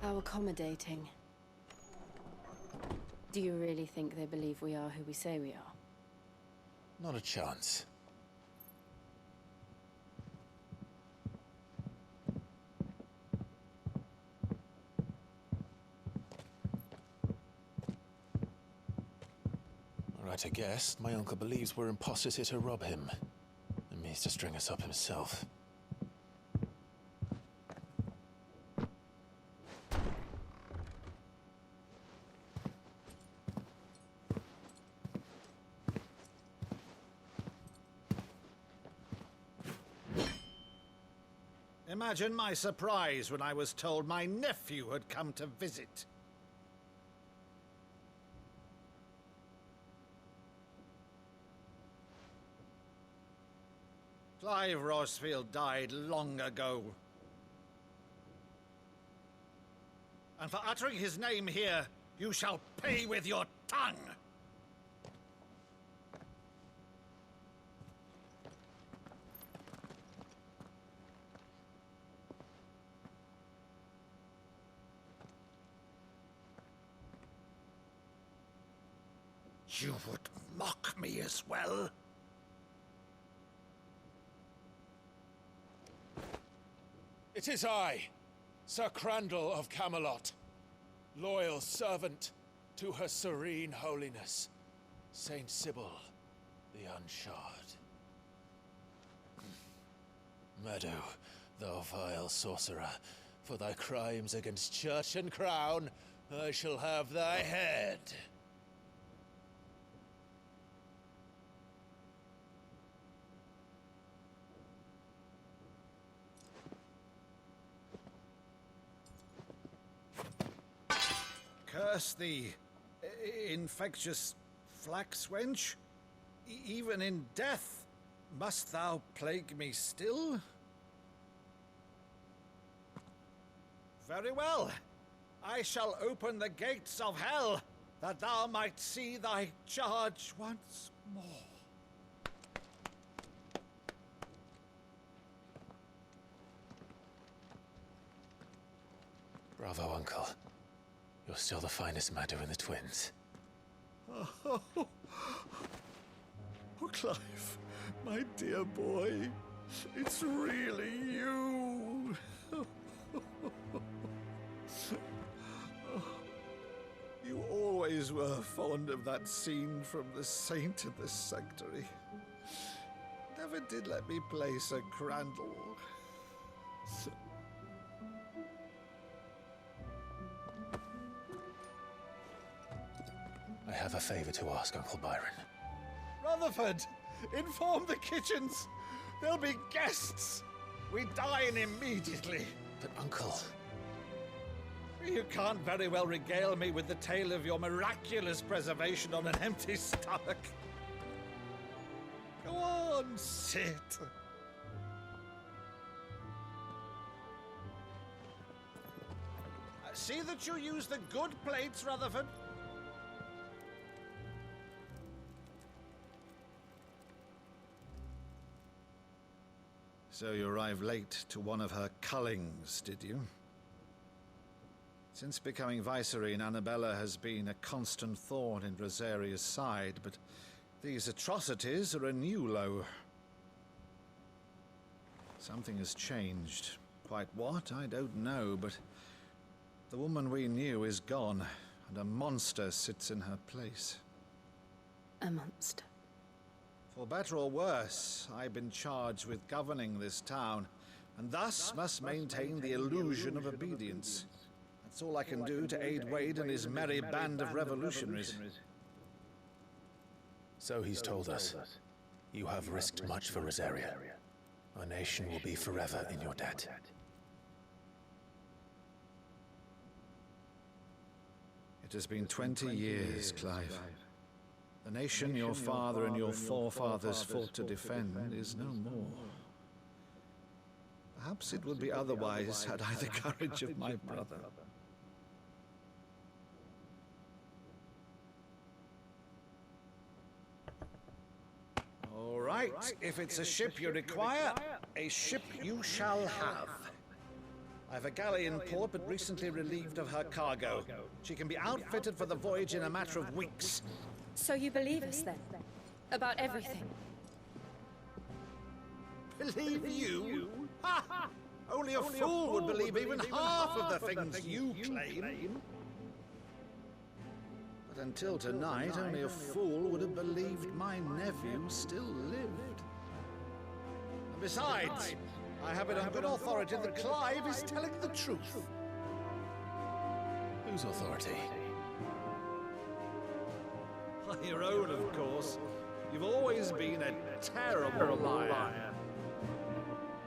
How accommodating. Do you really think they believe we are who we say we are? Not a chance. Right, I guess. My uncle believes we're imposters here to rob him. And means to string us up himself. Imagine my surprise when I was told my nephew had come to visit. Clive Rosfield died long ago. And for uttering his name here, you shall pay with your tongue! You would mock me as well? It is I, Sir Crandall of Camelot, loyal servant to Her Serene Holiness, Saint Sybil the Unshod. Meadow, thou vile sorcerer, for thy crimes against church and crown, I shall have thy head. Curse thee, infectious flax wench. Even in death, must thou plague me still? Very well. I shall open the gates of hell, that thou might see thy charge once more. Bravo, Uncle. You're still the finest Meadow in the twins. Oh, Clive, my dear boy, it's really you. You always were fond of that scene from The Saint in the Sanctuary. Never did let me play Sir Crandall. I have a favor to ask, Uncle Byron. Rutherford, inform the kitchens. There'll be guests. We dine immediately. But, Uncle... You can't very well regale me with the tale of your miraculous preservation on an empty stomach. Go on, sit. See that you use the good plates, Rutherford. So you arrived late to one of her cullings, did you? Since becoming Vicereine, Annabella has been a constant thorn in Rosaria's side, but these atrocities are a new low. Something has changed. Quite what, I don't know, but the woman we knew is gone, and a monster sits in her place. A monster. For better or worse, I've been charged with governing this town, and thus must maintain the illusion of obedience. That's all I can do to aid Wade and his merry band of revolutionaries. So he's told us. You have risked much for Rosaria. Our nation will be forever in your debt. It has been 20 years, Clive. The nation your father and your forefathers fought to defend is no more. Perhaps it would be otherwise had I the courage of my brother. All right, if it's a ship you require, a ship you shall have. I've a galley in port, but recently relieved of her cargo. She can be outfitted for the voyage in a matter of weeks. So you believe us then? About everything? Believe you? Ha! Only a fool would believe even half of the things you claim. But until tonight, only a fool would have believed my nephew still lived. And besides, I have it on good authority that Clive is telling the truth. Whose authority? Your own, of course. You've always been a terrible liar.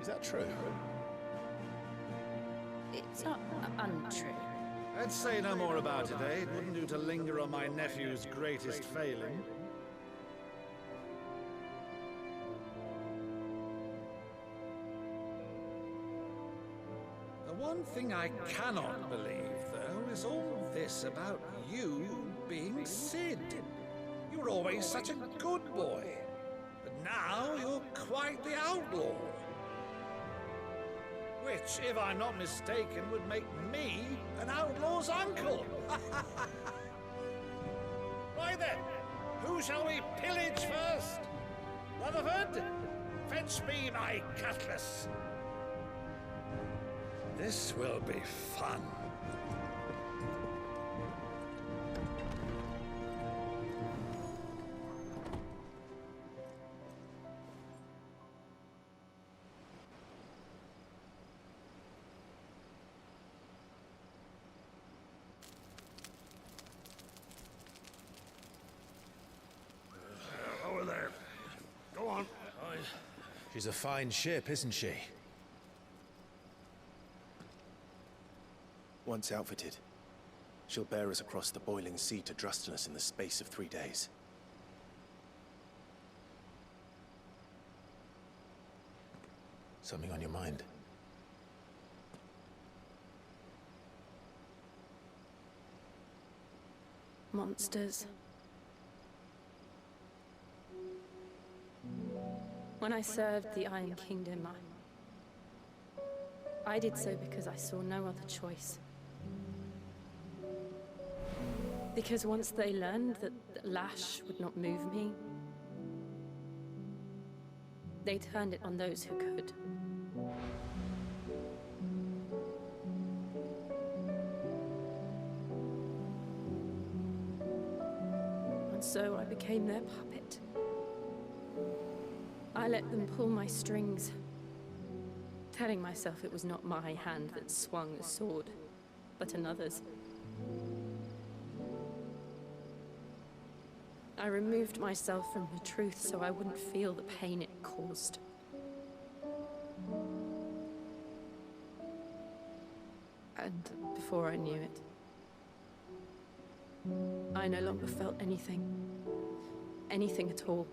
Is that true? It's not untrue. Let's say no more about it, eh? It wouldn't do to linger on my nephew's greatest failing. The one thing I cannot believe, though, is all this about you being Sid. You were always such a good boy, but now you're quite the outlaw. Which, if I'm not mistaken, would make me an outlaw's uncle. Right then, who shall we pillage first? Rutherford, fetch me my cutlass. This will be fun. She's a fine ship, isn't she? Once outfitted, she'll bear us across the boiling sea to Drustenus in the space of 3 days. Something on your mind? Monsters. When I served the Iron Kingdom, I did so because I saw no other choice. Because once they learned that lash would not move me, they turned it on those who could. And so I became their puppet. I let them pull my strings, telling myself it was not my hand that swung the sword, but another's. I removed myself from the truth so I wouldn't feel the pain it caused. And before I knew it, I no longer felt anything. Anything at all.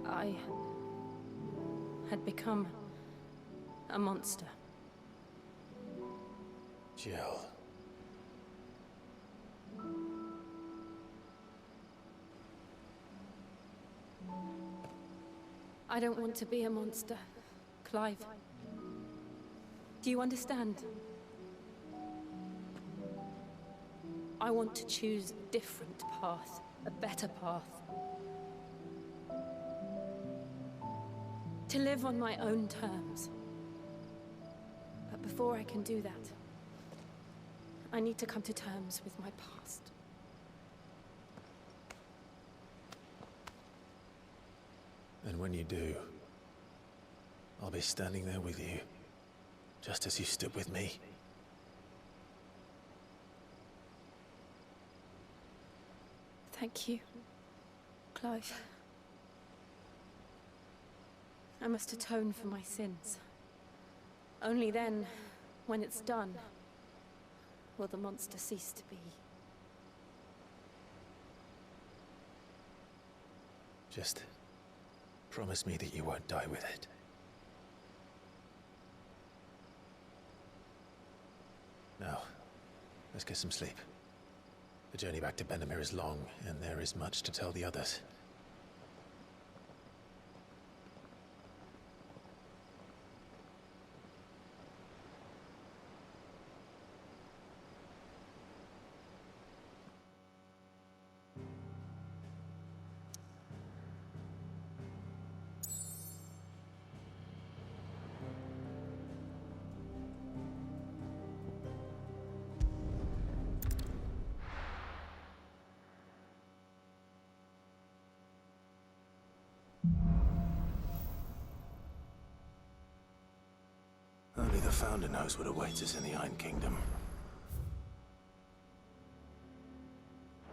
I had become a monster. Jill. I don't want to be a monster, Clive. Do you understand? I want to choose a different path, a better path. To live on my own terms. But before I can do that, I need to come to terms with my past. And when you do, I'll be standing there with you, just as you stood with me. Thank you, Clive. I must atone for my sins. Only then, when it's done, will the monster cease to be. Just promise me that you won't die with it. Now, let's get some sleep. The journey back to Benamir is long, and there is much to tell the others. the Founder knows what awaits us in the Iron Kingdom.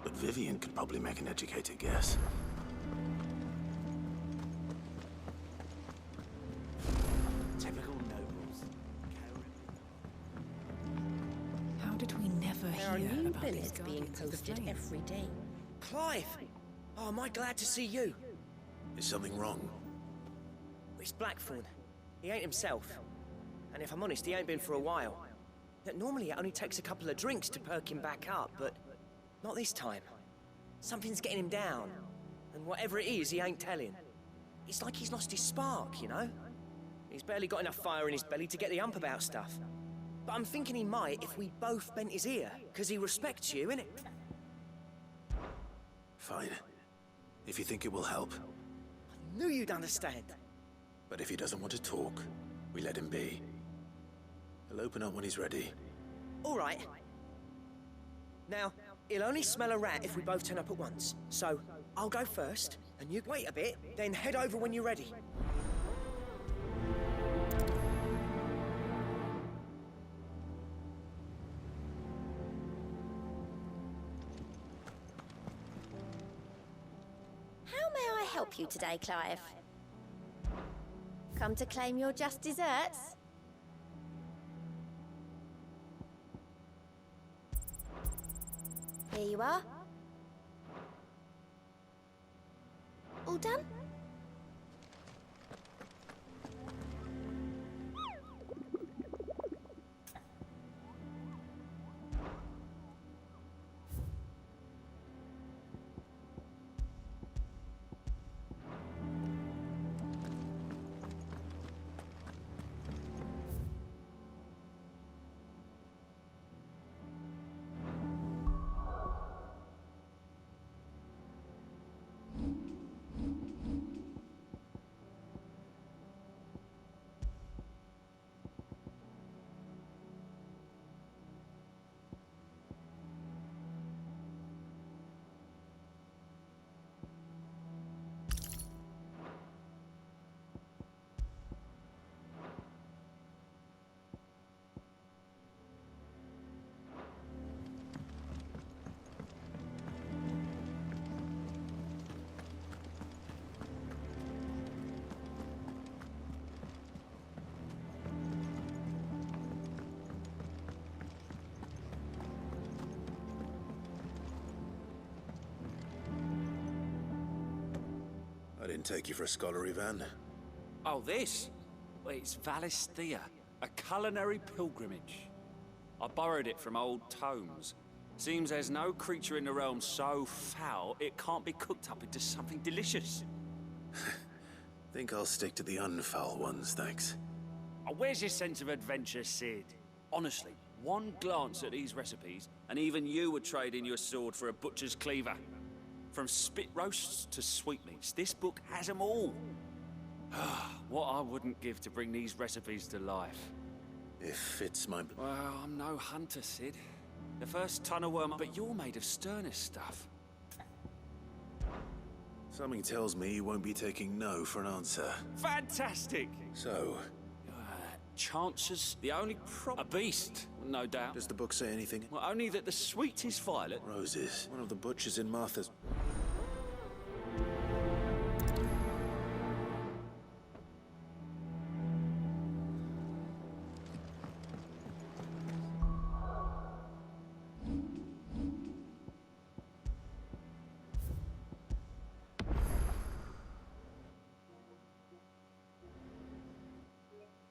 But Vivian could probably make an educated guess. Typical nobles. How did we never There are hear new about these billets being guardians of the posted flame? every day. Clive! Oh, am I glad to see you? Is something wrong? It's Blackthorn. He ain't himself. And if I'm honest, he ain't been for a while. That normally it only takes a couple of drinks to perk him back up, but not this time. Something's getting him down. And whatever it is, he ain't telling. It's like he's lost his spark, you know? He's barely got enough fire in his belly to get the ump about stuff. But I'm thinking he might if we both bent his ear, because he respects you, innit? Fine. If you think it will help. Knew you'd understand. But if he doesn't want to talk, we let him be. He'll open up when he's ready. All right. Now, he'll only smell a rat if we both turn up at once. So, I'll go first, and you wait a bit, then head over when you're ready. How may I help you today, Clive? Come to claim your just desserts? Here you are. All done? I didn't take you for a scholar, Ivan. Oh, this? Well, it's Valisthea, a culinary pilgrimage. I borrowed it from old tomes. Seems there's no creature in the realm so foul it can't be cooked up into something delicious. Think I'll stick to the unfoul ones, thanks. Oh, where's your sense of adventure, Sid? Honestly, one glance at these recipes, and even you would trade in your sword for a butcher's cleaver. From spit roasts to sweetmeats, this book has them all. What I wouldn't give to bring these recipes to life. If it's my... Well, I'm no hunter, Sid. The first ton of worm, but you're made of sterner stuff. Something tells me you won't be taking no for an answer. Fantastic! So, Chances, the only a beast, no doubt. does the book say anything? Well, only that the sweetest violet... Roses. One of the butchers in Martha's...